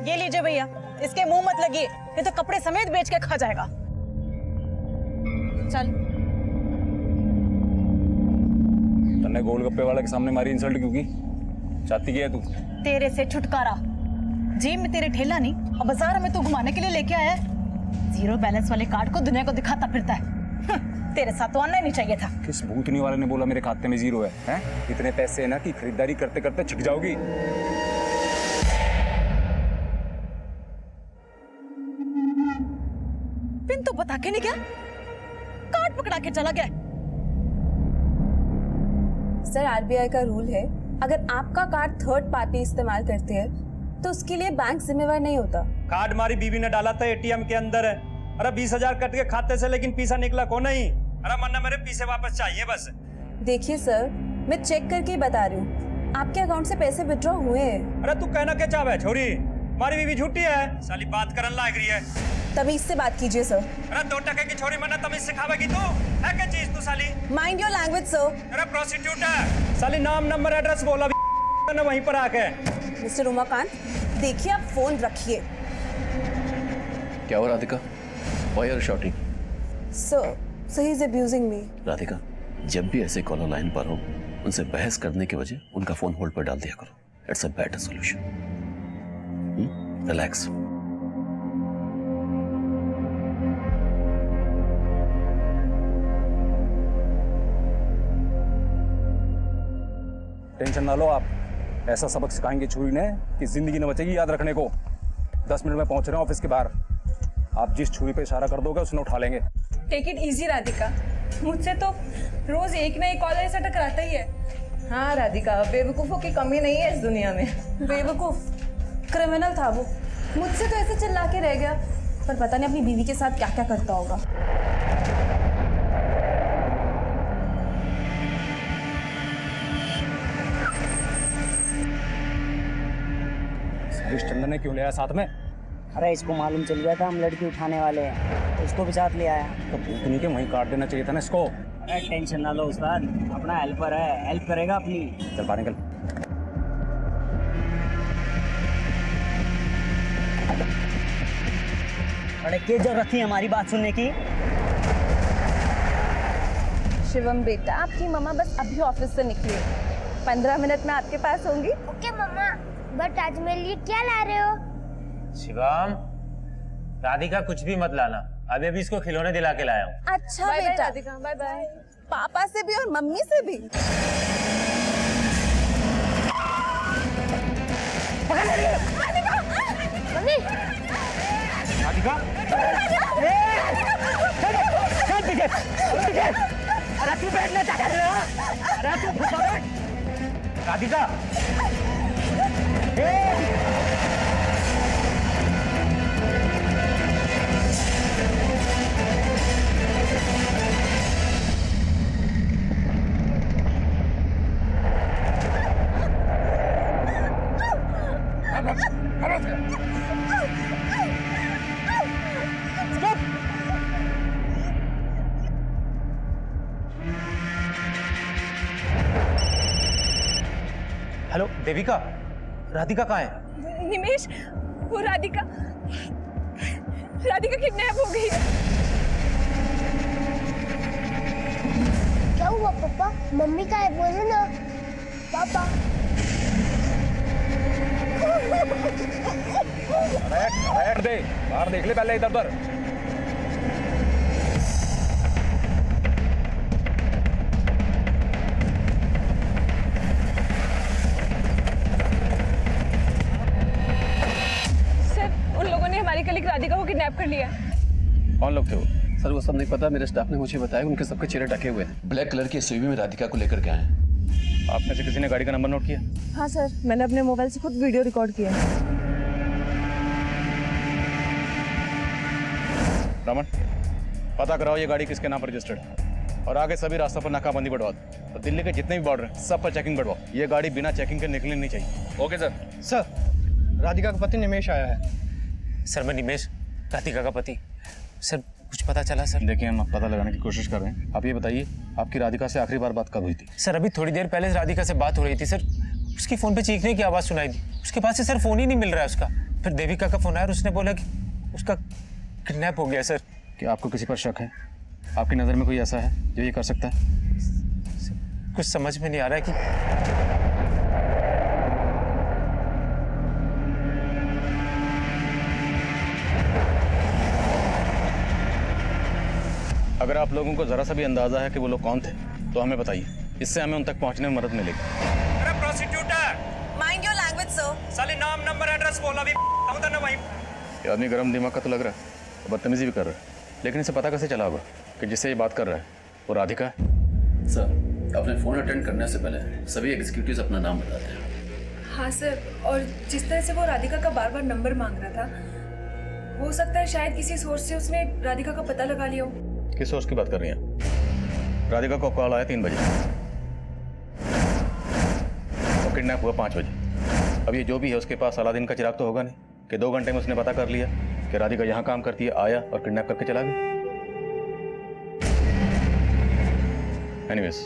ये लीजिए भैया, इसके मुंह मत लगिए, ये तो कपड़े समेत बेच के खा जाएगा। चल। तन्ने गोलगप्पे वाले के सामने मारी इंसल्ट क्यों की? चाहती क्या है तू? तेरे से छुटकारा। जेब में तेरे ठेला नहीं और बाजार में तू घुमाने के लिए लेके आया है। जीरो बैलेंस वाले कार्ड को दुनिया को दिखाता फिरता है। तेरे साथ तो आना ही नहीं चाहिए था। किस भूतनी वाले ने बोला मेरे खाते में जीरो है? हैं? इतने पैसे है ना कि खरीदारी करते करते छिक जाओगी। पिन तो बता के नहीं गया, कार्ड पकड़ा के चला गया। सर आरबीआई का रूल है, अगर आपका कार्ड थर्ड पार्टी इस्तेमाल करती है तो उसके लिए बैंक जिम्मेवार नहीं होता। कार्ड हमारी बीवी ने डाला था एटीएम के अंदर। अरे 20,000 कट के खाते से, लेकिन पैसा निकला को नहीं। अरे मन्ना मेरे पैसे वापस चाहिए बस। देखिए सर, मैं चेक करके ही बता रही हूँ, आपके अकाउंट से पैसे विड्रॉ हुए हैं। अरे तू कहना क्या चाहे छोरी, हमारी बीवी झूठी है, साली बात करन लाग रही है। तमीज से बात कीजिए सर। अरे 2 टके की छोरी मन्ना तमीज सिखावेगी तू? है क्या चीज तू साली? Mind your language sir. अरे प्रोस्टिट्यूट है साली, नाम नंबर एड्रेस बोला ना वहीं पर आके। मिस्टर उमाकांत, देखिए आप फोन रखिए। क्या हो Radhika? Why are you shouting? Sir he is abusing me. Radhika, जब भी ऐसे कॉलर लाइन पर हो, उनसे बहस करने की वजह उनका फोन होल्ड पर डाल दिया करो। It's a better solution. Relax. Tension ना लो आप, ऐसा सबक सिखाएंगे छुरी ने कि जिंदगी न बचेगी याद रखने को। 10 मिनट में पहुंच रहे हैं ऑफिस के बाहर। आप जिस छुरी पे इशारा कर दोगे उसने उठा लेंगे। टेक इट इजी राधिका, मुझसे तो रोज एक ना एक कॉलर ऐसा टकराता ही है। हाँ राधिका, बेवकूफों की कमी नहीं है इस दुनिया में। बेवकूफ क्रिमिनल था वो, मुझसे तो ऐसे चिल्ला के रह गया, पर पता नहीं अपनी बीवी के साथ क्या क्या करता होगा। चंदन ने क्यों लिया साथ में? अरे इसको मालूम चल गया था हम लड़की उठाने वाले हैं, तो इसको भी साथ ले आया। तो भूतनी के वहीं काट देना चाहिए था ना इसको। अरे टेंशन ना लो उस्ताद, अपना हेल्पर है, हेल्प करेगा अपनी। चल बाहर निकल। अरे क्या जरूरत थी हमारी बात सुनने की? शिवम बेटा, आपकी मम्मा बस अभी ऑफिस से निकली है, 15 मिनट में आपके पास होंगी। ओके मम्मा, बट आज मेरे लिए क्या ला रहे हो? शिवम, राधिका कुछ भी मत लाना, अभी अभी इसको खिलौने दिला के लाया हूँ। अच्छा बाय बाय बेटा, राधिका, बाय बाय। पापा से भी और मम्मी से भी। मम्मी, राधिका राधिका हेलो देविका, राधिका कहाँ है? निमेश, वो राधिका किडनैप हो गई है। क्या हुआ पापा? मम्मी का है, बोलो ना पापा। बैठ दे, बाहर देख ले पहले इधर उधर। हमारी कलीग राधिका को किडनैप कर लिया। कौन लोग थे वो? सर वो सब नहीं पता, मेरे स्टाफ ने मुझे बताया उनके सबके चेहरे ढके हुए हैं। ब्लैक कलर की एसयूवी में राधिका को लेकर के आए हैं। आप में से किसी ने गाड़ी का नंबर नोट किया? हाँ सर, मैंने अपने मोबाइल से खुद वीडियो रिकॉर्ड किया। रमन, पता कराओ ये गाड़ी किसके नाम पर रजिस्टर्ड है और आगे सभी रास्तों पर नाकाबंदी बढ़वा दो और दिल्ली के जितने भी बॉर्डर हैं सब पर चेकिंग बढ़वाओ। ये गाड़ी बिना चेकिंग के निकलनी नहीं चाहिए। Okay sir. सर, राधिका का पति निमेश आया है। सर मैं निमेश, राधिका का पति। सर कुछ पता चला सर? देखिए हम पता लगाने की कोशिश कर रहे हैं। आप ये बताइए आपकी राधिका से आखिरी बार बात कब हुई थी? सर अभी थोड़ी देर पहले राधिका से बात हो रही थी सर, उसकी फोन पे चीखने की आवाज़ सुनाई दी, उसके पास से सर फोन ही नहीं मिल रहा है उसका। फिर देविका का फोन आया और उसने बोला कि उसका किडनैप हो गया सर। क्या आपको किसी पर शक है? आपकी नज़र में कोई ऐसा है जो ये कर सकता है? कुछ समझ में नहीं आ रहा है कि अगर आप लोगों को ज़रा सा भी अंदाज़ा है कि वो लोग कौन थे तो हमें बताइए, इससे हमें उन तक पहुंचने में मदद मिलेगी। अरे प्रोस्टिट्यूटर, माइंड योर लैंग्वेज सर। साले नाम नंबर एड्रेस बोला भी ना वहीं। ये आदमी गर्म दिमाग का तो लग रहा है, और बदतमीजी भी कर रहा है, लेकिन इसे पता कैसे चला होगा कि जिससे ये बात कर रहा है वो राधिका है? सर, अपने फ़ोन अटेंड करने से पहले सभी एग्जीक्यूटिव्स अपना नाम बताते हैं। हाँ सर, और जिस तरह से वो राधिका का बार बार नंबर मांग रहा था, हो सकता है शायद किसी सोर्स से उसने राधिका का पता लगा लिया हो। किस सोर्स की बात कर रही हैं? राधिका को कॉल आया 3 बजे और किडनैप हुआ 5 बजे। अब ये जो भी है उसके पास अलादीन का चिराग तो होगा नहीं कि 2 घंटे में उसने पता कर लिया कि राधिका यहाँ काम करती है, आया और किडनैप करके चला गया। एनीवेज,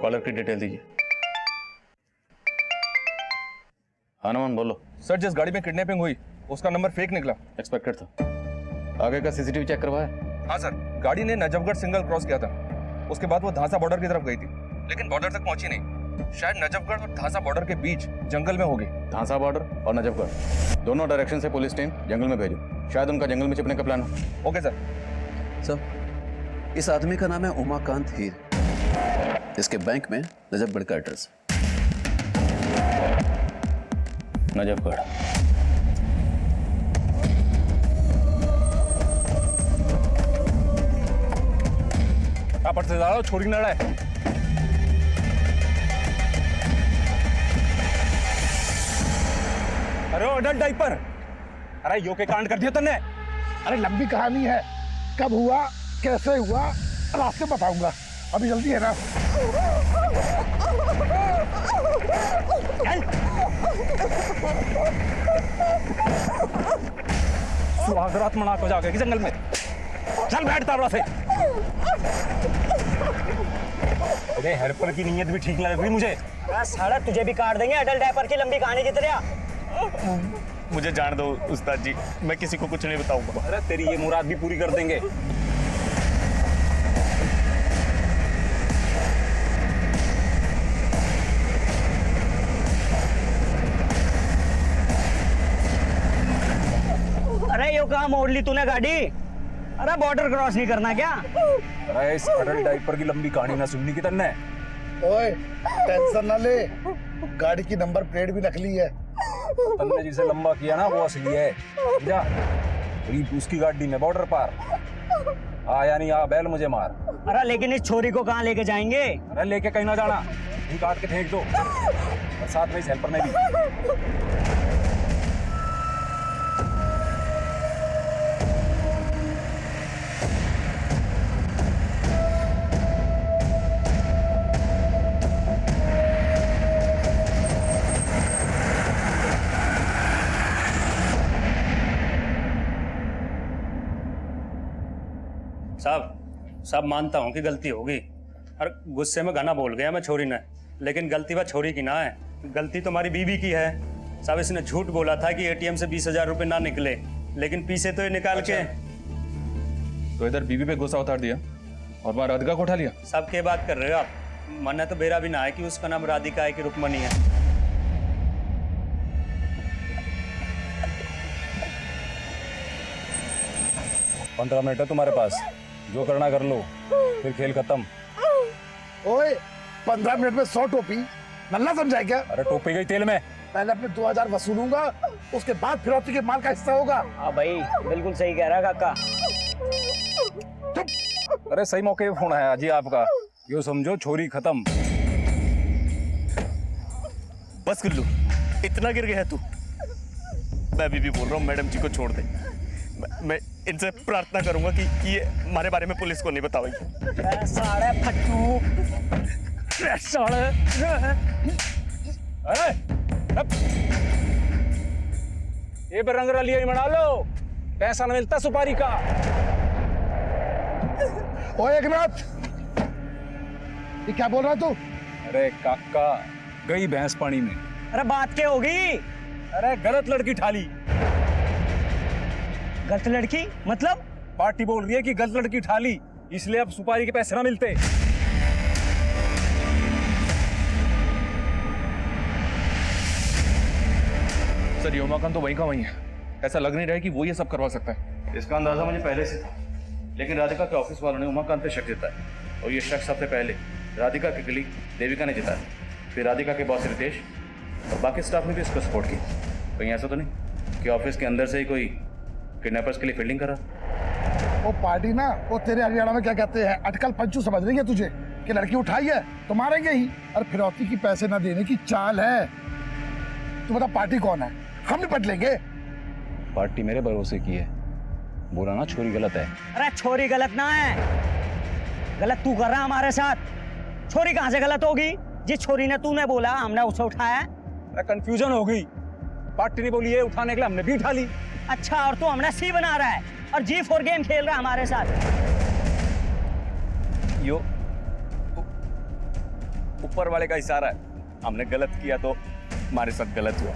कॉलर की डिटेल दीजिए। हाँ नमन बोलो। सर, जिस गाड़ी में किडनैपिंग हुई उसका नंबर फेक निकला। एक्सपेक्टेड था। आगे का सीसीटीवी चेक करवाया? हाँ सर, गाड़ी ने नजफगढ़ सिग्नल क्रॉस किया था। उसके बाद वो धांसा बॉर्डर की तरफ गई थी, लेकिन बॉर्डर तक पहुंची नहीं। शायद नजफगढ़ और धांसा बॉर्डर के बीच जंगल में होगी। धांसा बॉर्डर और नजफगढ़ दोनों डायरेक्शन से पुलिस टीम जंगल में भेजो। शायद उनका जंगल में छिपने का प्लान हो। Okay sir. सर, इस आदमी का नाम है उमाकांत हीर। इसके बैंक में नजफगढ़ का एड्रेस। नजफगढ़। आप से ज्यादा छोड़ी ना रहा है। अरे अडल्ट डाइपर, अरे यो के कांड कर दिया तूने। अरे लंबी कहानी है, कब हुआ कैसे हुआ रास्ते बताऊंगा, अभी जल्दी है ना। सुहागरात मना को जाके जंगल में चल बैठ तावड़ा से। अरे हेल्पर की नीयत भी ठीक लग रही मुझे। साला तुझे भी काट देंगे अडल्ट डायपर की लंबी कहानी की तरह। मुझे जान दो उस्ताद जी, मैं किसी को कुछ नहीं बताऊंगा। अरे तेरी ये मुराद भी पूरी कर देंगे। अरे यो कहाँ मोड़ ली तूने गाड़ी? अरे बॉर्डर क्रॉस नहीं करना क्या? अरे इस अडल्ट डाइपर की लंबी कहानी ना सुननी की तन्ने। ओए टेंशन ना ले, गाड़ी की नंबर प्लेट भी नकली है। तन्ने जिसे लंबा किया ना वो असली है। जा उसकी गाड़ी में बॉर्डर पार आ, यानी आ बैल मुझे मार। अरे लेकिन इस छोरी को कहाँ लेके जाएंगे? अरे लेके कहीं ना जाना, यही काट के फेंक दो। और साथ में इस हेल्पर ने भी। साहब मानता हूँ कि गलती होगी और गुस्से में गाना बोल गया मैं छोरी ने, लेकिन गलती वह छोरी की ना है, गलती तुम्हारी बीवी की है। साहब इसने झूठ बोला था कि एटीएम से 20,000 रुपए ना निकले, लेकिन पीछे तो ये निकाल के। तो इधर बीवी पे गुस्सा उतार दिया और वहाँ राधिका को उठा लिया। साहब क्या बात कर रहे हो आप? मन तो बेरा भी ना है कि उसका नाम राधिका है कि रुक्मणी है। पंद्रह मिनट है तुम्हारे पास, जो करना कर लो, फिर खेल खत्म। ओए 15 मिनट में 100 टोपी, नल्ला समझाए क्या? अरे टोपी गई तेल में। पहले अपने 2000 वसूलूंगा, उसके बाद फिरौती के माल का हिस्सा होगा। हाँ भाई बिल्कुल सही कह रहा है काका। अरे सही मौके पे फोन आया जी आपका, यो समझो छोरी खत्म। बस गुल्लू, इतना गिर गया है तू? मैं अभी भी बोल रहा हूँ मैडम जी को छोड़ दे। मैं इनसे प्रार्थना करूंगा कि ये हमारे बारे में पुलिस को नहीं बतावेगी। साले फट्टू, साले। अरे ये रंग रलिया मना लो, पैसा न मिलता सुपारी का। ओए एकनाथ, ये क्या बोल रहा तू? अरे काका, गई भैंस पानी में। अरे बात क्या होगी? अरे गलत लड़की ठाली। गलत लड़की मतलब? पार्टी बोल रही है कि गलत लड़की ठाली, इसलिए अब सुपारी के पैसे ना मिलते। सर ये उमाकांत तो वहीं का वहीं है, ऐसा लग नहीं रहा है कि वो ये सब करवा सकता है। इसका अंदाजा मुझे पहले से था, लेकिन राधिका के ऑफिस वालों ने उमाकांत पे शक जताया और ये शक सबसे पहले राधिका के कलीग देविका ने जताया, फिर राधिका के बॉस रितेश और बाकी स्टाफ ने भी इसको सपोर्ट की। कहीं ऐसा तो नहीं कि ऑफिस के अंदर से ही कोई किडनैपर्स के लिए फील्डिंग करा? वो पार्टी ना, वो तेरे हरियाणा में क्या कहते हैं, अटकल पंचू समझ रही है तुझे कि लड़की उठाई है तो मारेंगे ही, और फिरौती की पैसे ना देने की चाल है। तू बता पार्टी कौन है, हम निपट लेंगे। पार्टी मेरे भरोसे की है, बोला ना छोरी गलत है। अरे छोरी गलत ना है, गलत तू कर रहा है हमारे साथ। छोरी कहाँ से गलत होगी? जिस छोरी ने तूने बोला हमने उसे उठाया। कंफ्यूजन हो गई, पार्टी ने बोली है उठाने के लिए, हमने भी उठा ली। अच्छा, और तू हमने सी बना रहा है और G4 गेम खेल रहा है हमारे साथ। यो ऊपर वाले का इशारा है, हमने गलत किया तो हमारे साथ गलत हुआ।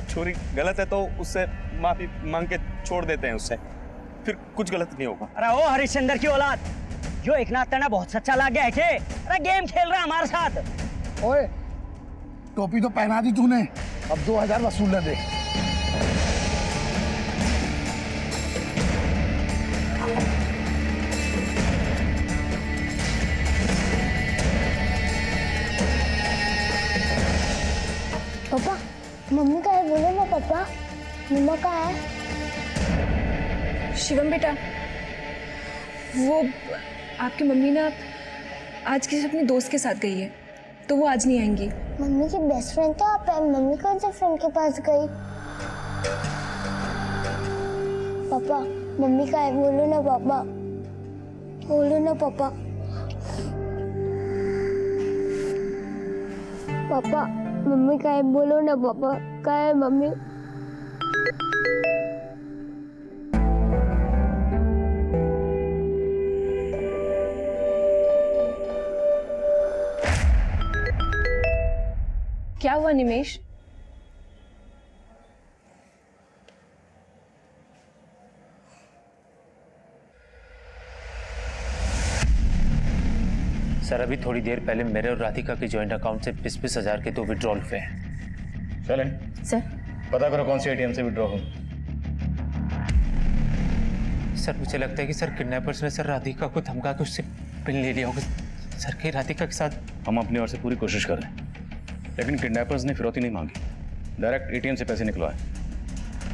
छोरी गलत है तो उससे माफी मांग के छोड़ देते हैं उससे, फिर कुछ गलत नहीं होगा। अरे ओ हरिश्चंद्र की औलाद, जो एक नाथ तेना बहुत सच्चा लग गया है के? अरे गेम खेल रहा है हमारे साथ। ओए टोपी तो पहना दी तूने, अब 2000 वसूल दे। पापा मम्मी का है, बोलो ना पापा, मम्मा का है। शिवम बेटा, वो आपकी मम्मी ना आज किसी अपने दोस्त के साथ गई है, तो वो आज नहीं आएंगी। मम्मी की बेस्ट फ्रेंड तो आप है, मम्मी कौन से फ्रेंड के पास गई? पापा मम्मी का है, बोलो ना पापा, बोलो ना पापा। पापा मम्मी का है, बोलो ना पापा, का है मम्मी? क्या हुआ निमेश? सर अभी थोड़ी देर पहले मेरे और राधिका के जॉइंट अकाउंट से 20-20 हजार के 2 विड्रॉल हुए हैं। चलें सर पता करो कौन सी एटीएम से विड्रॉ हो। सर मुझे लगता है कि सर किडनैपर्स ने सर राधिका को धमका के उससे पिन ले लिया होगा। सर कहीं राधिका के साथ। हम अपनी ओर से पूरी कोशिश कर रहे हैं, लेकिन किडनैपर्स ने फिरौती नहीं मांगी, डायरेक्ट एटीएम से पैसे निकलवाए।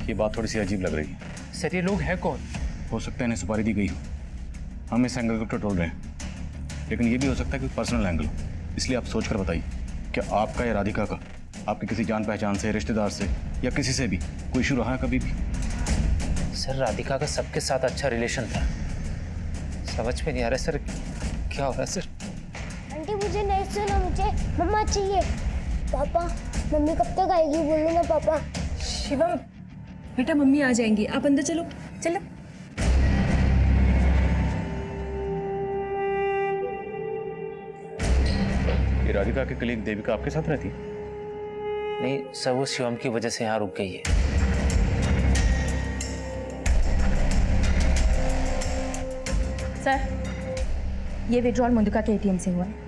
ये बात थोड़ी सी अजीब लग रही है। सर ये लोग हैं कौन? हो सकता है इन्हें सुपारी दी गई हो, हम इस एंगल को टटोल रहे हैं, लेकिन ये भी हो सकता है कि पर्सनल एंगल हो। इसलिए आप सोच कर बताइए, क्या आपका या राधिका का आपके किसी जान पहचान से, रिश्तेदार से या किसी से भी कोई इशू रहा है कभी भी? सर राधिका का सबके साथ अच्छा रिलेशन था। समझ में नहीं आ रहा सर क्या हो रहा है सर। आंटी मुझे नहीं सुना, मुझे मम्मा चाहिए। पापा मम्मी कब तक आएगी, बोलो ना पापा। शिवम बेटा, मम्मी आ जाएंगी, आप अंदर चलो। चलो ये राधिका के कलीग देविका आपके साथ रहती है? नहीं सर, वो शिवम की वजह से यहाँ रुक गई है। सर ये विड्रॉल मधुका के एटीएम से हुआ है।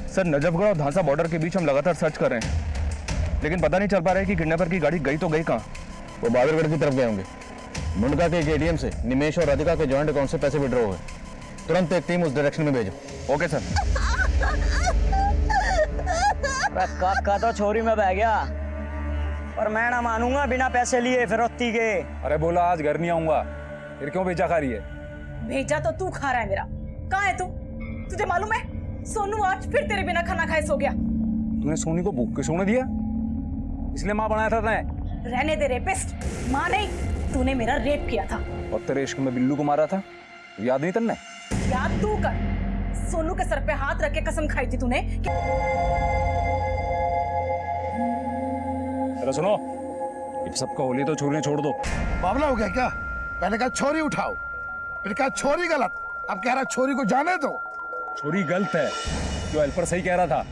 सर नजफगढ़ और धांसा बॉर्डर के बीच हम लगातार सर्च कर रहे हैं, लेकिन पता नहीं चल पा रहा है कि किडनैपर की गाड़ी गई तो गई कहाँ। वो बहादुरगढ़ की तरफ गए होंगे। मुंडका के एक एटीएम से निमेश और राधिका के जॉइंट अकाउंट से पैसे विड्रॉ हुए। तुरंत एक टीम उस डायरेक्शन में भेजो। Okay sir. काका तो छोरी में बह गया, पर मैं ना मानूंगा बिना पैसे लिए फिरौती के। अरे बोला आज घर नहीं आऊंगा, फिर क्यों भेजा खा रही है? भेजा तो तू खा रहा है मेरा। कहाँ है तू? तुझे मालूम है सोनू आज फिर तेरे बिना खाना खाए सो गया। तूने सोनी को भूख के सोने दिया, इसलिए माँ बनाया था तैं? रहने दे रेपिस्ट, माँ नहीं, तूने मेरा रेप किया था। और तेरे इश्क में बिल्लू को मारा था, याद नहीं तन्ने? याद तू कर, सोनू के सर पे हाथ रख के कसम खाई थी तूने कि... अरे सुनो, ये सबका होली तो छोड़ने छोड़ दो। बावला हो गया क्या? पहले कहा छोरी उठाओ, फिर कहा छोरी गलत, अब कह रहा छोरी को जाने दो। छोरी गलत है, जो हेल्पर सही कह रहा था।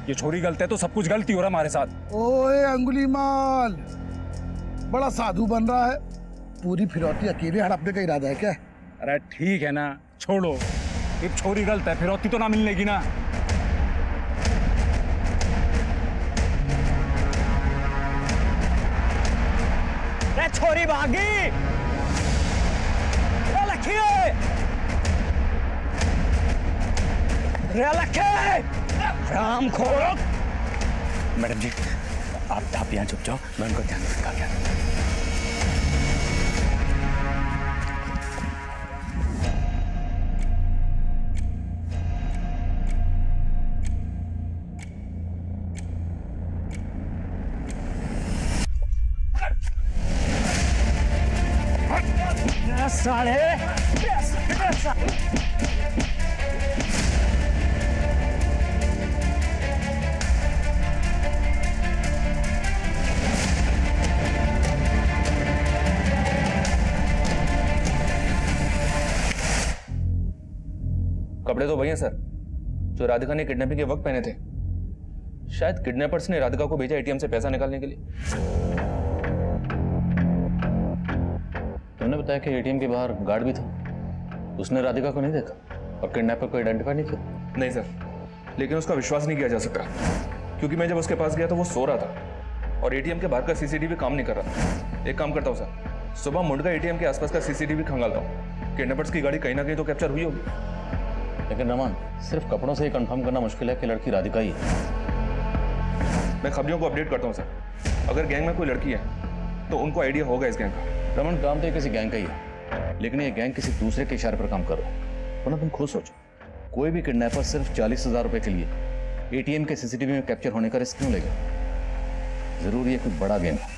ये छोरी गलत है तो सब कुछ गलती हो रहा हमारे साथ। ओए अंगुली माल, बड़ा साधु बन रहा है। पूरी फिरौती अकेले हड़पने का इरादा है क्या? अरे ठीक है ना, छोड़ो। ये छोरी गलत है, फिरौती तो ना मिलने की ना। रे छोरी भागी, रे लखी, रे लखी, राम खोरो। मैडम जी, आप यहाँ चुप जाओ, मैं उनको ध्यान रखा क्या। साले कपड़े तो वही हैं सर जो राधिका ने किडनैपिंग के वक्त पहने थे। शायद किडनैपर्स ने राधिका को भेजा एटीएम से पैसा निकालने के लिए। तुमने बताया कि एटीएम के बाहर गार्ड भी था, उसने राधिका को नहीं देखा और किडनैपर को आइडेंटिफाई नहीं किया। नहीं सर, लेकिन उसका विश्वास नहीं किया जा सकता क्योंकि मैं जब उसके पास गया तो वो सो रहा था और एटीएम के बाहर का सीसीटीवी काम नहीं कर रहा था। एक काम करता हूँ सर, सुबह मुंडका एटीएम के आसपास का सीसीटीवी खंगालता हूँ। किडनैपर्स की गाड़ी कहीं ना कहीं तो कैप्चर हुई होगी। लेकिन रमन, सिर्फ कपड़ों से ही कंफर्म करना मुश्किल है कि लड़की राधिका ही है। मैं खबरियों को अपडेट करता हूँ सर। अगर गैंग में कोई लड़की है तो उनको आइडिया होगा इस गैंग का। रमन, काम तो किसी गैंग का ही है, लेकिन ये गैंग किसी दूसरे के इशारे पर काम कर रहा है। वरना तुम खुद सोचो, कोई भी किडनैपर सिर्फ 40,000 रुपए के लिए एटीएम के सीसीटीवी में कैप्चर होने का रिस्क क्यों लेगा? जरूर ये कोई बड़ा गेम है।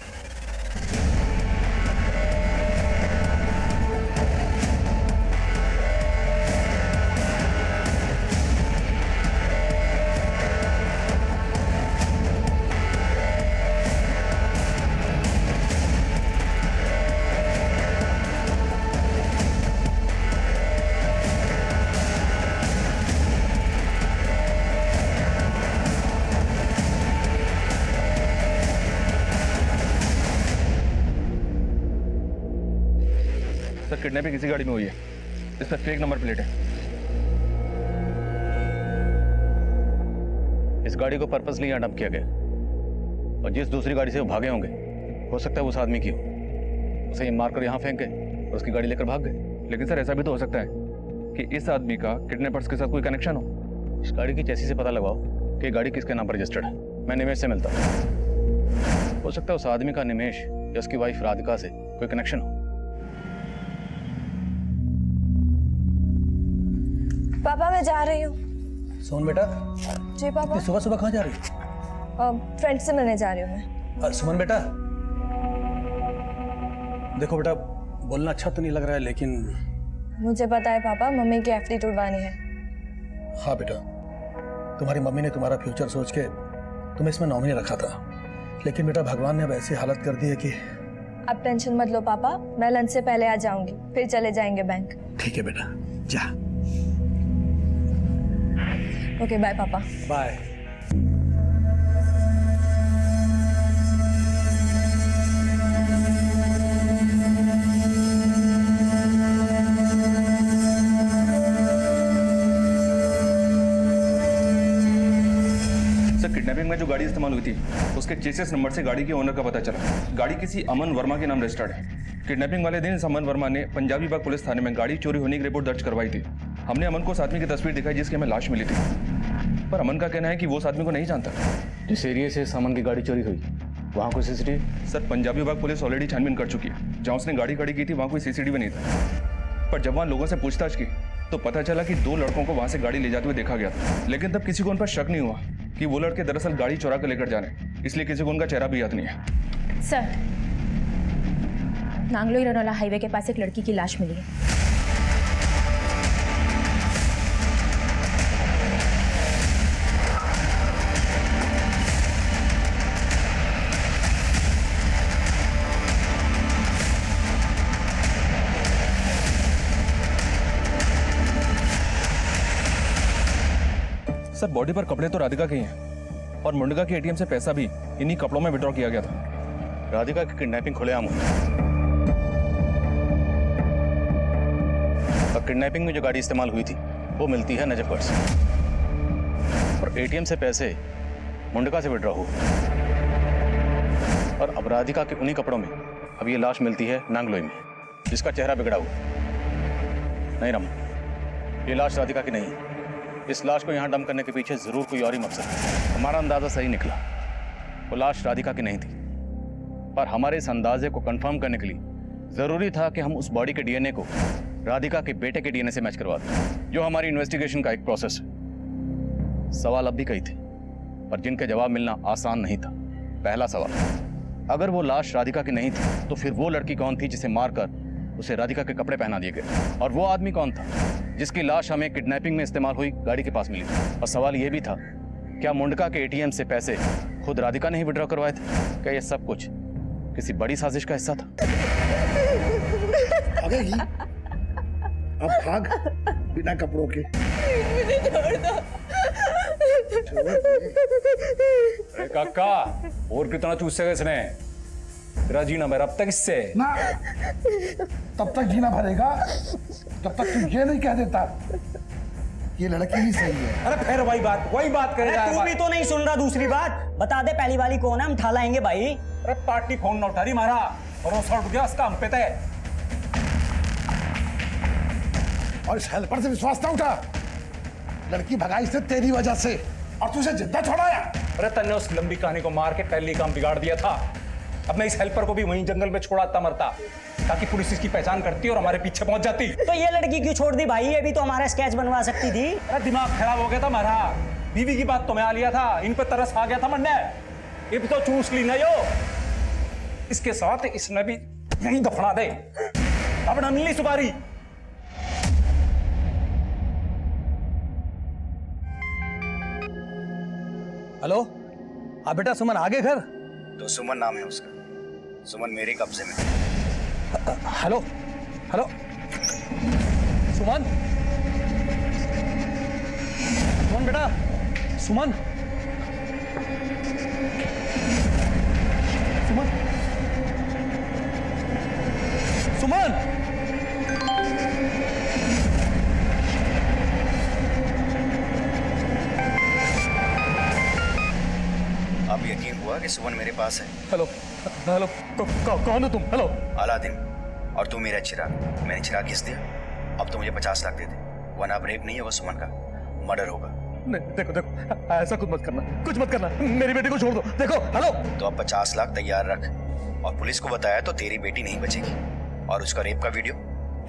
सर किडनैपिंग किसी गाड़ी में हुई है, इस पर फेक नंबर प्लेट है। इस गाड़ी को पर्पसली यहाँ डंप किया गया और जिस दूसरी गाड़ी से वो भागे होंगे, हो सकता है उस आदमी की हो। उसे ये मारकर यहाँ फेंक गए और उसकी गाड़ी लेकर भाग गए। लेकिन सर ऐसा भी तो हो सकता है कि इस आदमी का किडनैपर्स के साथ कोई कनेक्शन हो। इस गाड़ी की चेसी से पता लगाओ कि गाड़ी किसके नाम पर रजिस्टर्ड है। मैं निमेश से मिलता हूँ। हो सकता है उस आदमी का निमेश या उसकी वाइफ राधिका से कोई कनेक्शन हो। पापा मैं जा रही हूँ। सोन बेटा। जी पापा। सुबह सुबह कहाँ जा रही हो? फ्रेंड से मिलने जा रही हूँ मैं। सुमन बेटा, देखो बेटा, बोलना अच्छा तो नहीं लग रहा है लेकिन मुझे पता है पापा, मम्मी की एफडी तुड़वानी है। हाँ बेटा, तुम्हारी मम्मी ने तुम्हारा फ्यूचर सोच के तुम्हें इसमें नॉमिनी रखा था, लेकिन बेटा भगवान ने अब ऐसी हालत कर दी है कि। आप टेंशन मत लो पापा, मैं लंच से पहले आ जाऊंगी, फिर चले जाएंगे बैंक। ठीक है बेटा, जा। ओके बाय पापा। बाय। किडनैपिंग में जो गाड़ी इस्तेमाल हुई थी उसके चेसिस नंबर से गाड़ी के ओनर का पता चला। गाड़ी किसी अमन वर्मा के नाम रजिस्टर्ड है। किडनैपिंग वाले दिन अमन वर्मा ने पंजाबी बाग पुलिस थाने में गाड़ी चोरी होने की रिपोर्ट दर्ज करवाई थी। हमने अमन को उस आदमी की तस्वीर दिखाई जिसकी हमें लाश मिली थी, पर अमन का कहना है कि वो उस आदमी को नहीं जानता। जिस एरिया से अमन की गाड़ी चोरी हुई वहाँ कोई सीसीटीवी? सर पंजाबी बाग पुलिस ऑलरेडी छानबीन कर चुकी है। जहाँ उसने गाड़ी खड़ी की थी वहाँ कोई सीसीटीवी नहीं था, पर जब वहाँ लोगों से पूछताछ की तो पता चला कि 2 लड़कों को वहाँ से गाड़ी ले जाते हुए देखा गया था। लेकिन तब किसी को उन पर शक नहीं हुआ कि वो लड़के दरअसल गाड़ी चुरा कर लेकर जा रहे हैं, इसलिए किसी को उनका चेहरा भी याद नहीं है। सर, नांगलोई रनौला हाईवे के पास एक लड़की की लाश मिली है। सर बॉडी पर कपड़े तो राधिका के ही हैं और मुंडका के एटीएम से पैसा भी इन्हीं कपड़ों में विड्रॉ किया गया था। राधिका की किडनैपिंग खुलेआम हुई और किडनैपिंग में जो गाड़ी इस्तेमाल हुई थी वो मिलती है नजफगढ़ से और एटीएम से पैसे मुंडका से विड्रॉ हुए और अब राधिका के उन्हीं कपड़ों में अब ये लाश मिलती है नांगलोई में, जिसका चेहरा बिगड़ा हुआ। नहीं रमन, ये लाश राधिका की नहीं है। इस लाश को यहाँ डंप करने के पीछे जरूर कोई और ही मकसद है। हमारा अंदाजा सही निकला, वो लाश राधिका की नहीं थी, पर हमारे इस अंदाजे को कंफर्म करने के लिए जरूरी था कि हम उस बॉडी के डीएनए को राधिका के बेटे के डीएनए से मैच करवा दें, जो हमारी इन्वेस्टिगेशन का एक प्रोसेस है। सवाल अब भी कई थे, पर जिनके जवाब मिलना आसान नहीं था। पहला सवाल, अगर वो लाश राधिका की नहीं थी तो फिर वो लड़की कौन थी जिसे मारकर उसे राधिका के कपड़े पहना दिए गए, और वो आदमी कौन था जिसकी लाश हमें किडनैपिंग में इस्तेमाल हुई गाड़ी के पास मिली। और सवाल ये भी था, क्या मुंडका के एटीएम से पैसे खुद राधिका ने ही विड्रॉ करवाए थे? क्या ये सब कुछ किसी बड़ी साजिश का हिस्सा था? भागेगी? अब भाग बिना कपड़ों के। अरे काका, और कितना चूसेगा इसने? तेरा जीना मेरा अब तक इससे ना, तब तक जीना भरेगा जब तक तू ये नहीं कह देता ये लड़की ही सही है। अरे फिर वही बात करेगा। तू भी तो नहीं सुन रहा। दूसरी बात बता दे, पहली वाली कौन है, हम ठा लाएंगे भाई। अरे पार्टी फोन न उठा रही मारा और वो उठ गया उसका हम पे तय। और इस हेल्पर से विश्वास ना उठा। लड़की भगाई से तेरी वजह से, और तुझे जिंदा छोड़ाया। अरे तन्ने उस लंबी कहानी को मार के पहली काम बिगाड़ दिया था। अब मैं इस हेल्पर को भी वहीं जंगल में छोड़ाता मरता, ताकि पुलिस इसकी पहचान करती और हमारे पीछे पहुंच जाती। तो ये लड़की क्यों छोड़ दी भाई? ये भी तो हमारा स्केच बनवा सकती थी। अरे दिमाग खराब हो गया था हमारा। बीवी की बात तो मैं आ लिया था, इन पे तरस आ गया था मंडे। ये भी तो चूस ली ना यो। इसके साथ इसने भी यहीं दफना दे। अब नन्ही सुपारी। हेलो, हाँ बेटा, सुमन आ गए घर? तो सुमन नाम है उसका। सुमन मेरे कब्जे में। हेलो हेलो, सुमन, सुमन बेटा, सुमन, सुमन, सुमन। अब यकीन हुआ कि सुमन मेरे पास है। हेलो हेलो, कौन हो तुम? हेलो। अलादीन, और तू मेरा चिराग। मैंने चिराग घिस दिया। अब तो मुझे 50 लाख दे दे, वरना अब रेप नहीं होगा सुमन का, मर्डर होगा। नहीं, देखो देखो, ऐसा कुछ मत करना, कुछ मत करना। मेरी बेटी को छोड़ दो। देखो, हेलो। तो अब 50 लाख तैयार रख, और पुलिस को बताया तो तेरी बेटी नहीं बचेगी, और उसका रेप का वीडियो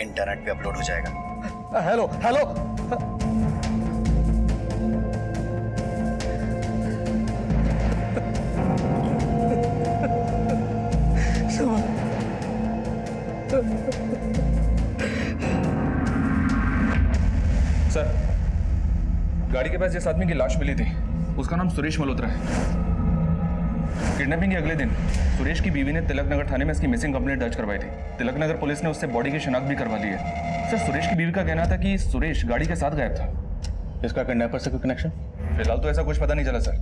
इंटरनेट पे अपलोड हो जाएगा। Hello hello. सर, गाड़ी के पास जिस आदमी की लाश मिली थी उसका नाम सुरेश मल्होत्रा है। किडनैपिंग के अगले दिन सुरेश की बीवी ने तिलक नगर थाने में इसकी मिसिंग कंप्लेंट दर्ज करवाई थी। तिलक नगर पुलिस ने उससे बॉडी की शिनाख्त भी करवा ली है। सर, सुरेश की बीवी का कहना था कि सुरेश गाड़ी के साथ गायब था। इसका किडनैपर से कोई कनेक्शन? फिलहाल तो ऐसा कुछ पता नहीं चला सर।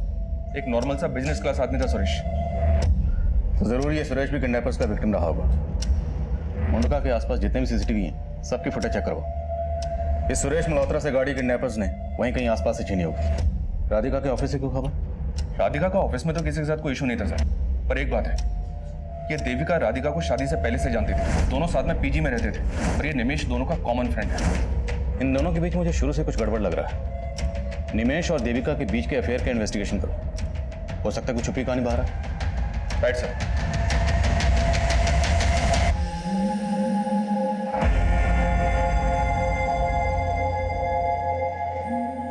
एक नॉर्मल सा बिजनेस क्लास आदमी था सुरेश। तो जरूरी है सुरेश भी किडनैपर्स का विक्टिम रहा होगा। मुंडका के आसपास जितने भी सीसीटीवी हैं सबकी फुटेज चेक करवाओ। इस सुरेश मल्होत्रा से गाड़ी किडनैपर्स ने वहीं कहीं आसपास से छीनी होगी। राधिका के ऑफिस से क्यों खबर? राधिका का ऑफिस में तो किसी के साथ कोई इशू नहीं था सर, पर एक बात है, ये देविका राधिका को शादी से पहले से जानती थी। दोनों साथ में पीजी में रहते थे, और ये निमेश दोनों का कॉमन फ्रेंड है। इन दोनों के बीच मुझे शुरू से कुछ गड़बड़ लग रहा है। निमेश और देविका के बीच के अफेयर का इन्वेस्टिगेशन करो। हो सकता है कुछ छुपी कहानी बाहर है। Right sir.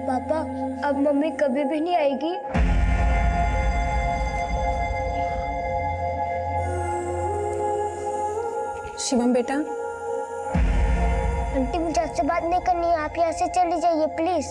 पापा, अब मम्मी कभी भी नहीं आएगी? शिवम बेटा। आंटी, मुझे आपसे बात नहीं करनी है, आप यहाँ से चली जाइए प्लीज।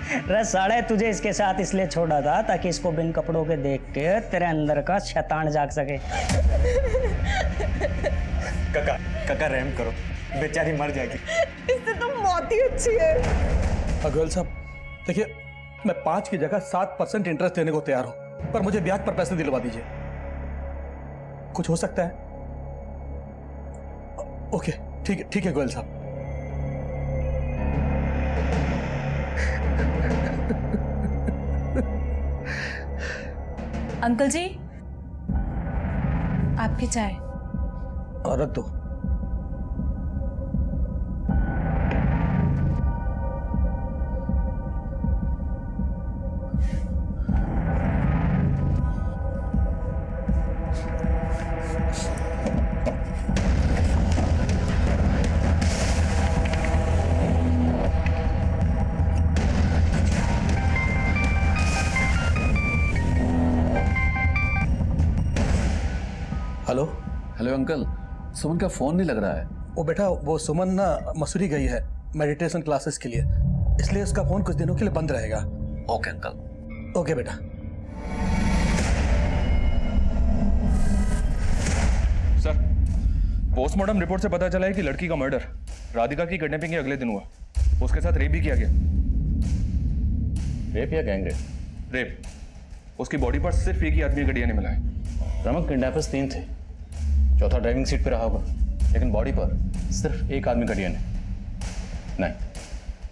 अरे साढ़े तुझे इसके साथ इसलिए छोड़ा था ताकि इसको बिन कपड़ों के देख के तेरे अंदर का शैतान जाग सके। काका रहम करो, बेचारी मर जाएगी। इससे तो मौत ही अच्छी है। गोयल साहब देखिए, मैं 5 की जगह 7% इंटरेस्ट देने को तैयार हूं, पर मुझे ब्याज पर पैसे दिलवा दीजिए। कुछ हो सकता है? ओके ठीक है गोयल साहब। अंकल जी, आपकी चाय। और रख दो। हेलो हेलो अंकल, सुमन का फोन नहीं लग रहा है। वो बेटा, वो सुमन ना मसूरी गई है मेडिटेशन क्लासेस के लिए, इसलिए उसका फोन कुछ दिनों के लिए बंद रहेगा। Okay uncle. ओके बेटा। सर, पोस्टमार्टम रिपोर्ट से पता चला है कि लड़की का मर्डर राधिका की किडनैपिंग के अगले दिन हुआ। उसके साथ रेप भी किया गया। रेप या गैंग रेप? रेप। उसकी बॉडी पर सिर्फ एक ही आदमी का डीएनए मिला है। रमक, किडनैपर्स 3 थे, चौथा ड्राइविंग सीट पे रहा होगा, लेकिन बॉडी पर सिर्फ एक आदमी का डीएनए। नहीं,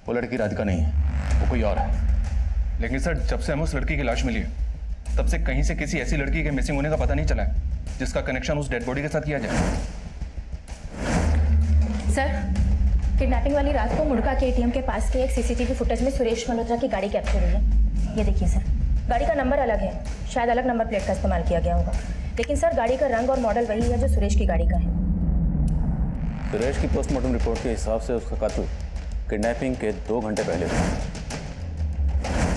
वो लड़की राधिका नहीं है, वो कोई और है। लेकिन सर, जब से हमें उस लड़की की लाश मिली है, तब से कहीं से किसी ऐसी लड़की के मिसिंग होने का पता नहीं चला है जिसका कनेक्शन उस डेड बॉडी के साथ किया जाए। सर, किडनैपिंग वाली रात को मुड़का के एटीएम के पास के एक सीसीटीवी फुटेज में सुरेश मल्होत्रा की गाड़ी कैप्चर हुई है। ये देखिए सर, गाड़ी का नंबर अलग है, शायद अलग नंबर प्लेट का इस्तेमाल किया गया होगा, लेकिन सर गाड़ी का रंग और मॉडल वही है जो सुरेश की गाड़ी का है। सुरेश की पोस्टमार्टम रिपोर्ट के हिसाब से उसका कत्ल किडनैपिंग के 2 घंटे पहले हुआ,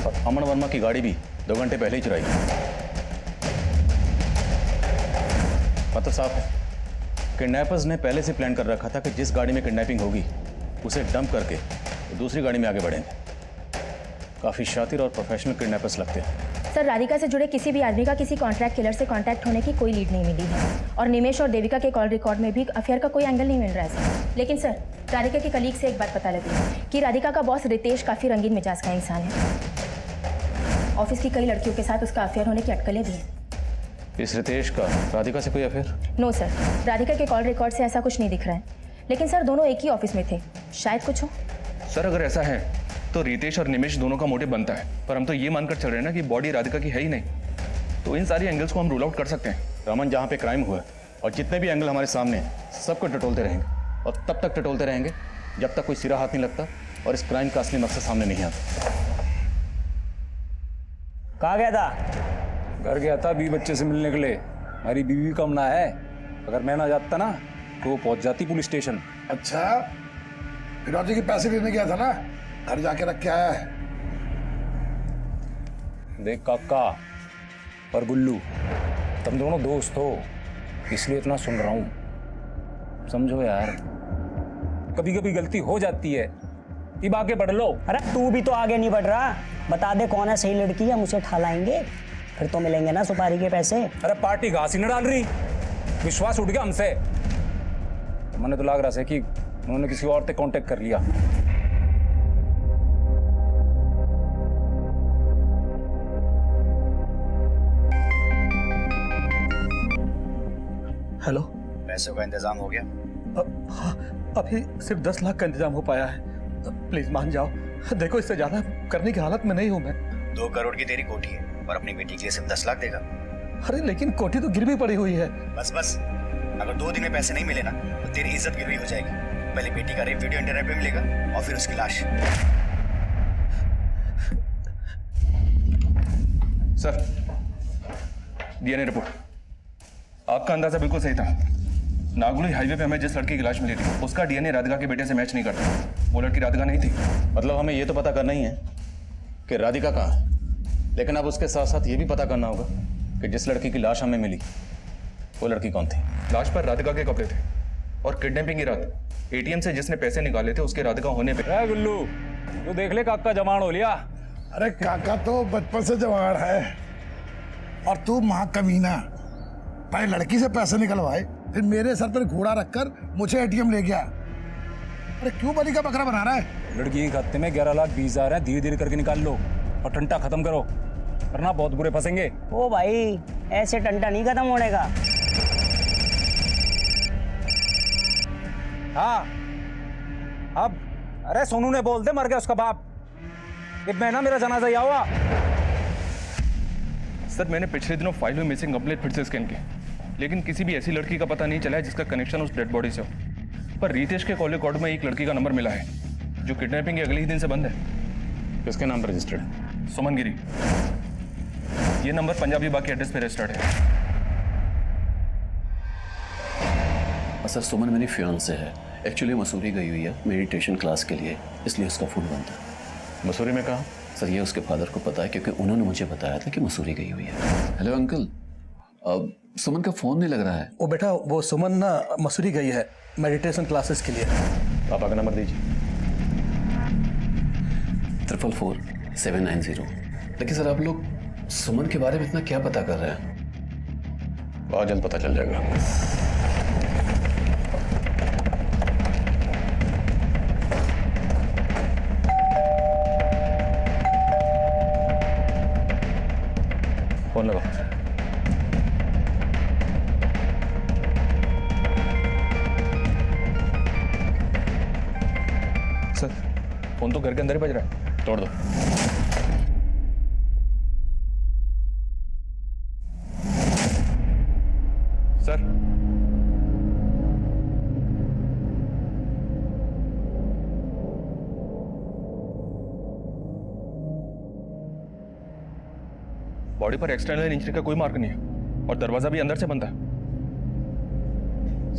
और अमन वर्मा की गाड़ी भी 2 घंटे पहले ही चुराई। मतलब साफ है, किडनैपर्स ने पहले से प्लान कर रखा था कि जिस गाड़ी में किडनैपिंग होगी उसे डंप करके वो दूसरी गाड़ी में आगे बढ़ेंगे। काफ़ी शातिर और प्रोफेशनल किडनैपर्स लगते हैं। सर, राधिका से जुड़े किसी भी आदमी का किसी कॉन्ट्रैक्ट किलर से कांटेक्ट होने की कोई लीड नहीं मिली है, और निमेश और देविका के कॉल रिकॉर्ड में भी अफेयर का कोई एंगल नहीं मिल रहा है सर। लेकिन सर, राधिका के कलीग से एक बात पता लगी कि राधिका का बॉस रितेश काफ़ी रंगीन मिजाज का इंसान है। ऑफिस की कई लड़कियों के साथ उसका अफेयर होने की अटकलें भी हैं। इस रितेश का राधिका से कोई अफेयर? नो सर, राधिका के कॉल रिकॉर्ड से ऐसा कुछ नहीं दिख रहा है, लेकिन सर दोनों एक ही ऑफिस में थे, शायद कुछ हो। सर, अगर ऐसा है तो रितेश और निमेश दोनों का मोटिव बनता है, पर हम तो ये मानकर चल रहे हैं ना कि बॉडी राधिका की है ही नहीं, तो इन सारी एंगल्स को हम रूल आउट कर सकते हैं। रमन, जहाँ पे क्राइम हुआ और जितने भी एंगल हमारे सामने हैं, सबको टटोलते रहेंगे, और तब तक टटोलते रहेंगे जब तक कोई सिरा हाथ नहीं लगता और इस क्राइम का असली मकसद सामने नहीं आता। कहाँ गया था? घर गया था बीवी बच्चे से मिलने के लिए। हमारी बीवी कम ना है, अगर मैं ना जाता ना तो वो पहुंच जाती पुलिस स्टेशन। अच्छा, फिरौती के पैसे लेने गया था ना, घर जाके रख के आया है। देख काका और गुल्लू, तुम दोनों दोस्त हो, इसलिए इतना सुन रहा हूं, समझो यार। कभी कभी गलती हो जाती है, अब आगे बढ़ लो। अरे तू भी तो आगे नहीं बढ़ रहा, बता दे कौन है सही लड़की, हम उसे ठहलाएंगे, फिर तो मिलेंगे ना सुपारी के पैसे। अरे पार्टी घास ही न डाल रही, विश्वास उठ गया हमसे। तो मैंने तो लग रहा है कि उन्होंने किसी और से कांटेक्ट कर लिया। हेलो, पैसों का इंतजाम हो गया? हाँ, अभी सिर्फ 10 लाख का इंतजाम हो पाया है। प्लीज मान जाओ, देखो इससे ज्यादा करने की हालत में नहीं हूं मैं। 2 करोड़ की तेरी कोठी है और अपनी बेटी के लिए सिर्फ 10 लाख देगा? अरे लेकिन कोठी तो गिरवी पड़ी हुई है। बस, अगर 2 दिन में पैसे नहीं मिले ना तो तेरी इज्जत गिरवी हो जाएगी। पहले बेटी का रेप वीडियो इंटरनेट पे मिलेगा और फिर उसकी लाश। Sir, DNA report. आपका अंदाजा बिल्कुल सही था। नागुली हाईवे पे हमें जिस लड़की की लाश मिली थी उसका डीएनए राधिका के बेटे से मैच नहीं करता। वो लड़की राधिका नहीं थी। मतलब हमें ये तो पता करना ही है कि राधिका कहाँ है, लेकिन अब उसके साथ साथ ये भी पता करना होगा कि जिस लड़की की लाश हमें मिली वो लड़की कौन थी। लाश पर राधिका के कपड़े थे और किडनैपिंग की रात एटीएम से जिसने पैसे निकाले थे उसके राधिका होने पे। गुल्लू, तू देख ले काका जवान हो लिया, अरे काका तो बचपन से जवान है, और तू महाकमीना, पहले लड़की से पैसे निकलवाए, फिर मेरे सर पर घोड़ा रखकर मुझे एटीएम ले गया। अरे क्यों बलि का बकरा बना रहा है? लड़की के खाते में 11,20,000 है, धीरे धीरे करके निकाल लो और टंटा खत्म करो, वरना बहुत बुरे फंसेंगे। ओ भाई, ऐसे टंटा नहीं खत्म होने का। हाँ, अब अरे सोनू ने बोल दे मर गया उसका बाप। एक महीना मेरा जनाजा यहाँ हुआ। सर मैंने पिछले दिनों फाइल में मिसिंग कंप्लेंट फिर से स्कैन की, लेकिन किसी भी ऐसी लड़की का पता नहीं चला है जिसका कनेक्शन उस डेड बॉडी से हो। पर रितेश के कॉल रिकॉर्ड में एक लड़की का नंबर मिला है जो किडनैपिंग के अगले ही दिन से बंद है। किसके नाम पर रजिस्टर्ड है? सुमन गिरी। ये नंबर पंजाबी बाग के एड्रेस पे रजिस्टर्ड है। सर सुमन मेरी फियांसे है, एक्चुअली मसूरी गई हुई है मेडिटेशन क्लास के लिए, इसलिए उसका फ़ोन बंद था। मसूरी में कहाँ? सर ये उसके फादर को पता है क्योंकि उन्होंने मुझे बताया था कि मसूरी गई हुई है। हेलो अंकल, अब सुमन का फ़ोन नहीं लग रहा है। ओ बेटा, वो सुमन ना मसूरी गई है मेडिटेशन क्लासेस के लिए। पापा का नंबर दीजिए। 444-790। देखिए सर, आप लोग सुमन के बारे में इतना क्या पता कर रहे हैं? बहुत जल्द पता चल जाएगा। फोन लगाओ। सर फोन तो घर के अंदर ही बज रहा है, तोड़ दो। सर बॉडी पर एक्सटर्नल इंजरी का कोई मार्क नहीं है और दरवाजा भी अंदर से बंद है।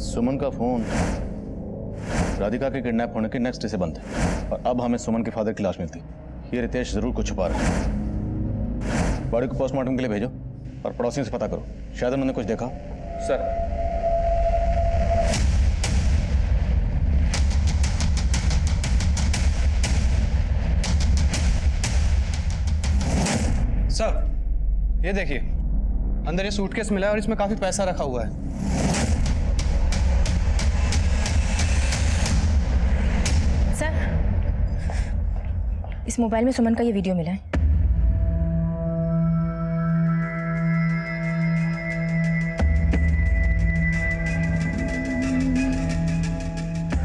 सुमन का फोन राधिका के किडनैप होने के नेक्स्ट डे से बंद है और अब हमें सुमन के फादर की लाश मिलती। ये रितेश जरूर कुछ छुपा रहा है। बॉडी को पोस्टमार्टम के लिए भेजो और पड़ोसियों से पता करो, शायद उन्होंने कुछ देखा। सर सर ये देखिए, अंदर ये सूटकेस मिला है और इसमें काफी पैसा रखा हुआ है। सर, इस मोबाइल में सुमन का ये वीडियो मिला है।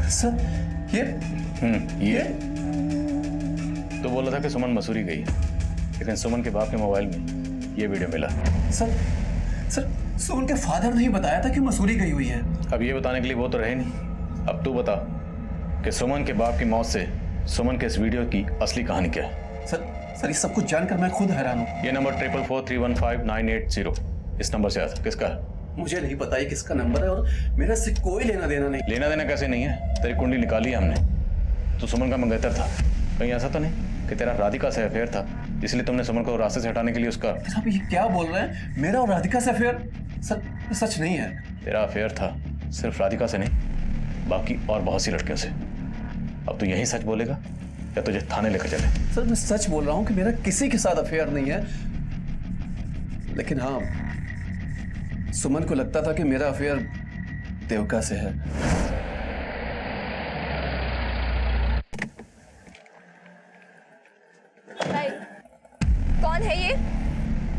सर ये तो बोला था कि सुमन मसूरी गई है, लेकिन सुमन के बाप के मोबाइल में ये वीडियो मिला। सर सुमन के फादर ने ही बताया था कि मसूरी गई हुई है। अब ये बताने के लिए वो तो रहे नहीं। अब तू बता कि सुमन के बाप की मौत से सुमन के इस वीडियो की असली कहानी क्या है? सर ये सब कुछ जानकर मैं खुद हैरान हूँ। ये नंबर 444315980 इस नंबर से आया था। किसका है? मुझे नहीं पता ये किसका नंबर है और मेरा इससे कोई लेना देना नहीं। लेना देना कैसे नहीं है? तेरी कुंडली निकाली है हमने। तू सुमन का मंगेतर था, कहीं ऐसा तो नहीं कि तेरा राधिका से अफेयर था इसलिए तुमने सुमन को रास्ते से हटाने के लिए उसका? आप ये क्या बोल रहे हैं? मेरा और राधिका से अफेयर? सर सच नहीं है। तेरा अफेयर था सिर्फ राधिका से नहीं, बाकी और बहुत सी लड़कियों से। अब तू यही सच बोलेगा या तुझे थाने लेकर चले? सर मैं सच बोल रहा हूँ कि मेरा किसी के साथ अफेयर नहीं है, लेकिन हाँ सुमन को लगता था कि मेरा अफेयर देवका से है। कौन है ये?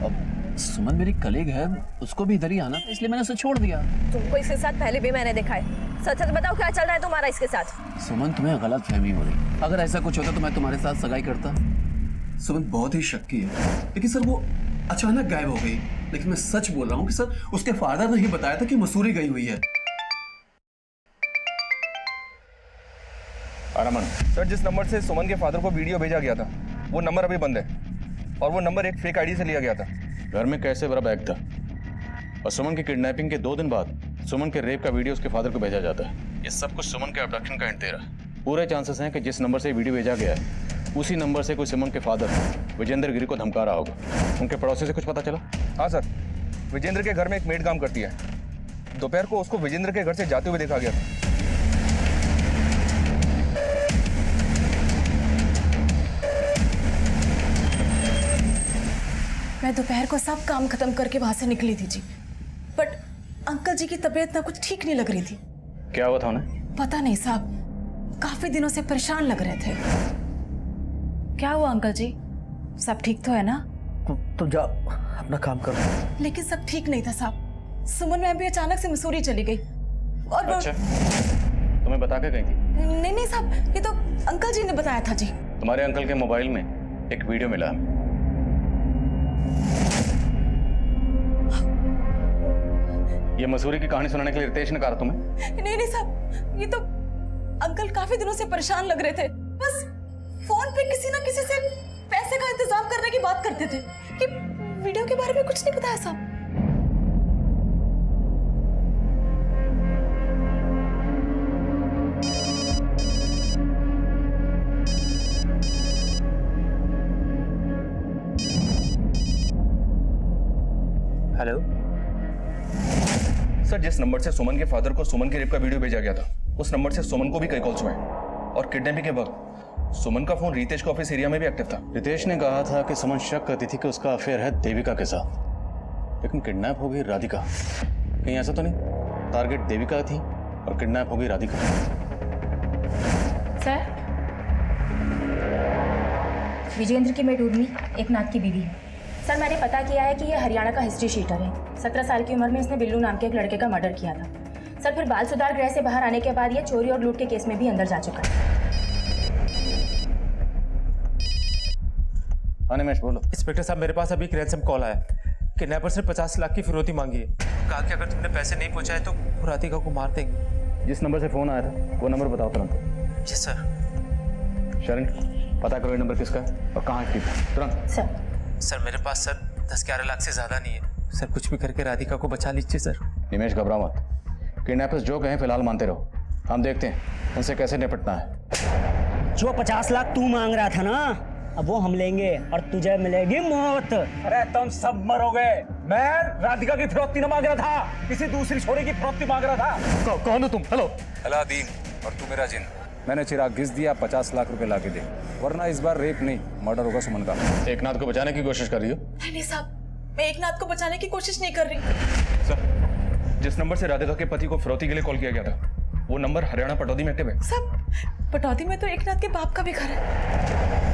अब सुमन मेरी कलीग है, उसको भी इधर ही आना था इसलिए मैंने उसे छोड़ दिया। तुमको इसके साथ पहले भी मैंने देखा है। सच सच बताओ क्या चल रहा है तुम्हारा इसके साथ? सुमन तुम्हें गलत फहमी हो रही। अगर ऐसा कुछ होता तो मैं तुम्हारे साथ सगाई करता। सुमन बहुत ही शक्की है, लेकिन सर वो अचानक गायब हो गई। लेकिन मैं सच बोल रहा हूँ कि सर उसके फादर ने ही बताया था कि मसूरी गई हुई है। आरामन सर, जिस नंबर से सुमन के फादर को वीडियो भेजा गया था वो नंबर अभी बंद है और वो नंबर एक फेक आईडी से लिया गया था। घर में कैसे बड़ा बैग था और सुमन की किडनैपिंग के 2 दिन बाद सुमन के रेप का वीडियो उसके फादर को भेजा जाता है। ये सब कुछ सुमन के अबडक्शन का हिंट दे रहा है। पूरे चांसेस हैं कि जिस नंबर से वीडियो भेजा गया है उसी नंबर से कोई सुमन के फादर विजेंद्र गिरी को धमका रहा होगा। उनके पड़ोसी से कुछ पता चला? हाँ सर, विजेंद्र के घर में एक मेड काम करती है। दोपहर को उसको विजेंद्र के घर से जाते हुए देखा गया था। मैं दोपहर को सब काम खत्म करके वहां से निकली थी जी, बट अंकल जी की तबीयत ना कुछ ठीक नहीं लग रही थी। क्या हुआ था उन्हें? पता नहीं साहब, काफी दिनों से परेशान लग रहे थे। क्या हुआ अंकल जी, सब ठीक तो है ना? तो जा अपना काम कर। लेकिन सब ठीक नहीं था साहब। सुमन मैम भी अचानक से मसूरी चली गई और अच्छा, तुम्हें बता के गई थी? नहीं साहब, ये तो अंकल जी ने बताया था जी। तुम्हारे अंकल के मोबाइल में एक वीडियो मिला हमें। ये मसूरी की कहानी सुनाने के लिए रितेश ने कहा तुम्हें? नहीं साहब, ये तो अंकल काफी दिनों से परेशान लग रहे थे। बस फोन पे किसी ना किसी से पैसे का इंतजाम करने की बात करते थे कि वीडियो के बारे में कुछ नहीं बताया साहब। हेलो सर, जिस नंबर से सुमन के फादर को सुमन के रेप का वीडियो भेजा गया था, उस नंबर से सुमन को भी कई कॉल्स हुए हैं और किडनैपिंग के वक्त सुमन का फोन रितेश के ऑफिस एरिया में भी एक्टिव था। रितेश ने कहा था कि सुमन शक करती थी कि उसका अफेयर है देविका के साथ, लेकिन किडनैप हो गई राधिका। कहीं ऐसा तो नहीं टारगेट देविका थी और किडनैप हो गई राधिका? सर, विजेंद्र की मेट उर्मी एकनाथ की बीवी है। सर, मैंने पता किया है कि यह हरियाणा का हिस्ट्री शीटर है। 17 साल की उम्र में इसने बिल्लू नाम के एक लड़के का मर्डर किया था। सर, फिर बाल सुधार गृह से बाहर आने के बाद यह चोरी और लूट के केस में भी अंदर जा चुका है। अनिमेश बोलो। इंस्पेक्टर साहब, मेरे पास अभी एक रैंसम कॉल आया। किडनैपर्स ने 50 लाख की फिरौती मांगी है। कहा कि अगर तुमने पैसे नहीं पहुंचाए तो वो राधिका को मार देंगे। जिस नंबर से फोन आया था वो नंबर बताओ तुरंत। जी सर। शरण, पता करो ये नंबर किसका है और कहाँ एक्टिव है, तुरंत। सर मेरे पास सर 10-11 लाख से ज्यादा नहीं है सर। कुछ भी करके राधिका को बचा लीजिए सर। निमेश, घबराओ मत। किडनैपर्स जो कहें फिलहाल मानते रहो, हम देखते हैं उनसे कैसे निपटना है। जो 50 लाख तू मांग रहा था ना, अब वो हम लेंगे और तुझे मिलेगी मौत। अरे तुम सब मरोगे। मैं राधिका की फिरौती न मांग रहा था, किसी दूसरी छोरी की फिरौती मांग रहा था। कौन हो तुम? हेलो। अलादीन, और तू मेरा जिन। मैंने चिराग घिस दिया, 50 लाख रुपए लाके दे, वरना इस बार रेप नहीं मर्डर होगा सुमन का। एकनाथ को बचाने की कोशिश कर रही हो? नहीं साहब, मैं एकनाथ को बचाने की कोशिश नहीं कर रही। सर, जिस नंबर से राधिका के पति को फिरौती के लिए कॉल किया गया था, वो नंबर हरियाणा पटौदी में एक्टिव है। सब पटौदी में तो एकनाथ के बाप का भी घर है।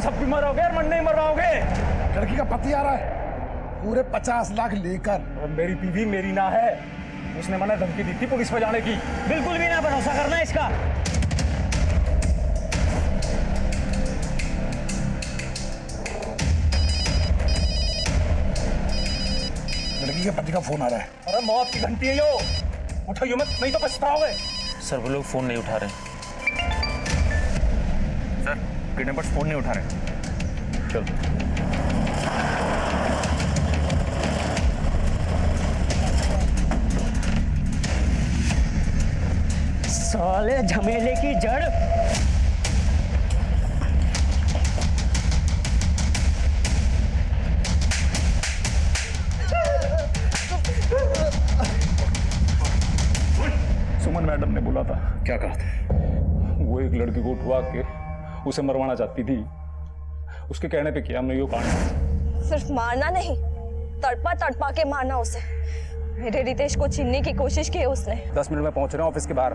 सब भी मरोगे और मन नहीं मरवाओगे। लड़की का पति आ रहा है पूरे 50 लाख लेकर। और मेरी बीवी मेरी ना है, उसने मना धमकी दी थी पुलिस में जाने की। बिल्कुल भी ना भरोसा करना इसका। लड़की के पति का फोन आ रहा है। अरे मौत की घंटी है यो, उठाइयो मत नहीं तो पछताओगे। सर वो लोग फोन नहीं उठा रहे। सर, किडनैपर्स फोन नहीं उठा रहे। चल। साले झमेले की जड़। सुमन मैडम ने बोला था। क्या कहा था? वो एक लड़की को उठवा के उसे मरवाना चाहती थी, उसके कहने पे किया हमने यो कांड। सिर्फ मारना नहीं, तड़पा तड़पा के मारना उसे। मेरे रितेश को छीनने की कोशिश की है उसने। 10 मिनट में पहुंच रहे हैं ऑफिस के बाहर।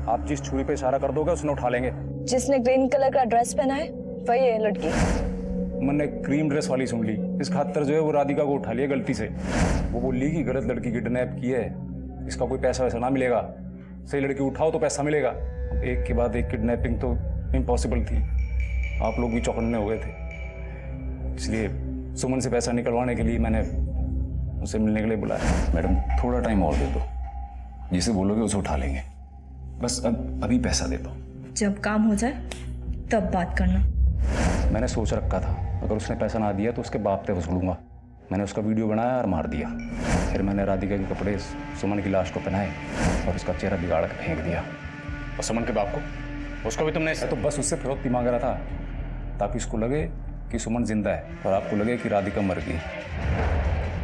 आप जिस छुरी पे इशारा कर दोगे उसने उठा लेंगे। जिसने ग्रीन कलर का ड्रेस पहना है वही है लड़की। मैंने क्रीम ड्रेस वाली सुन ली, इस खातर जो है वो राधिका को उठा लिया गलती से। वो बोली कि गलत लड़की किडनैप की है, इसका कोई पैसा वैसा ना मिलेगा, सही लड़की उठाओ तो पैसा मिलेगा। एक के बाद एक किडनैपिंग तो इम्पॉसिबल थी। आप लोग भी चौकन्ने हो गए थे, इसलिए सुमन से पैसा निकलवाने के लिए मैंने उसे मिलने के लिए बुलाया। मैडम, थोड़ा टाइम और दे दो, जिसे बोलोगे उसे उठा लेंगे। बस अभी पैसा दे दो। जब काम हो जाए तब बात करना। मैंने सोच रखा था अगर उसने पैसा ना दिया तो उसके बाप पे वसूलूंगा। मैंने उसका वीडियो बनाया और मार दिया। फिर मैंने राधिका के कपड़े सुमन की लाश को पहनाए और उसका चेहरा बिगाड़ कर फेंक दिया। और सुमन के बाप को, उसको भी तुमने? तो बस उससे फिरौती मांग रहा था ताकि उसको लगे कि सुमन जिंदा है और आपको लगे कि राधिका मर गई।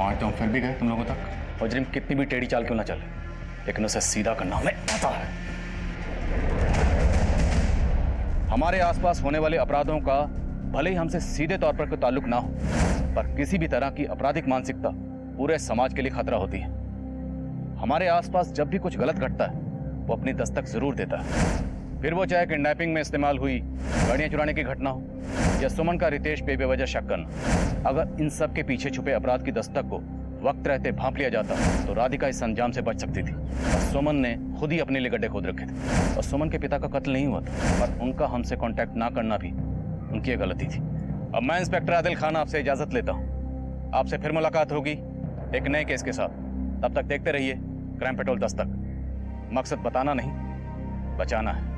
आज तो फिर भी गए तुम लोगों तक। मुजरिम कितनी भी टेढ़ी चाल क्यों ना चले, लेकिन उसे सीधा करना हमें आता है। हमारे आसपास होने वाले अपराधों का भले ही हमसे सीधे तौर पर कोई ताल्लुक ना हो, पर किसी भी तरह की आपराधिक मानसिकता पूरे समाज के लिए खतरा होती है। हमारे आसपास जब भी कुछ गलत घटता है वो अपनी दस्तक जरूर देता है, फिर वो चाहे किडनैपिंग में इस्तेमाल हुई गाड़ियां चुराने की घटना हो या सुमन का रितेश पे बेवजह शक करना। अगर इन सब के पीछे छुपे अपराध की दस्तक को वक्त रहते भांप लिया जाता तो राधिका इस अंजाम से बच सकती थी। और सुमन ने खुद ही अपने लिए गड्ढे खोद रखे थे। और सुमन के पिता का कत्ल नहीं हुआ था, पर उनका हमसे कांटेक्ट ना करना भी उनकी गलती थी। अब मैं इंस्पेक्टर आदिल खान आपसे इजाजत लेता हूँ। आपसे फिर मुलाकात होगी एक नए केस के साथ। तब तक देखते रहिए क्राइम पेट्रोल दस्तक। मकसद बताना नहीं, बचाना है।